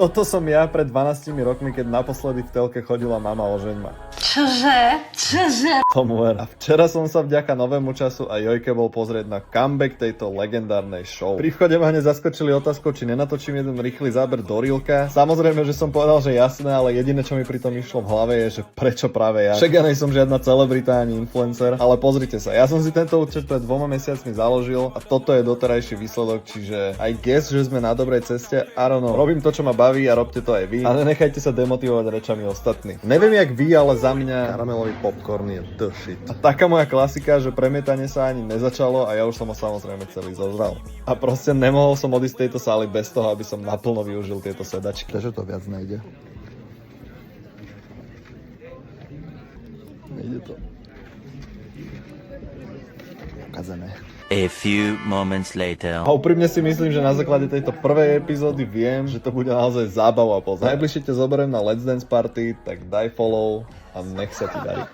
Toto som ja pred 12 rokmi, keď naposledy v telke chodila mama ožeň ma. Čože? Tomu ver. A včera som sa vďaka novému času a Jojke bol pozrieť na comeback tejto legendárnej show. Pri vchode ma hneď zaskočili otázkou, či nenatočím jeden rýchly záber do Reelka. Samozrejme, že som povedal, že jasné, ale jediné, čo mi pri tom išlo v hlave je, že prečo práve ja. Však ja nejsom žiadna celebrita ani influencer, ale pozrite sa, ja som si tento účet pred 2 mesiacmi založil a toto je doterajší výsledok, čiže I guess, že sme na dobrej ceste. I don't know. Robím to, čo ma baví a robte to aj vy. A nenechajte sa demotivovať rečami ostatných. Neviem jak vy, ale za mňa karamelový popcorn je the shit. A taká moja klasika, že premietanie sa ani nezačalo a ja už som ho samozrejme celý zožral. A proste nemohol som odísť z tejto sály bez toho, aby som naplno využil tieto sedačky. Prečo to viac nejde? Nejde to. Pokazené. A few moments later. A úprimne si myslím, že na základe tejto prvej epizódy viem, že to bude naozaj zábava a pozor. Najbližšie ťa zoberiem na Let's Dance Party, tak daj follow a nech sa ti darí.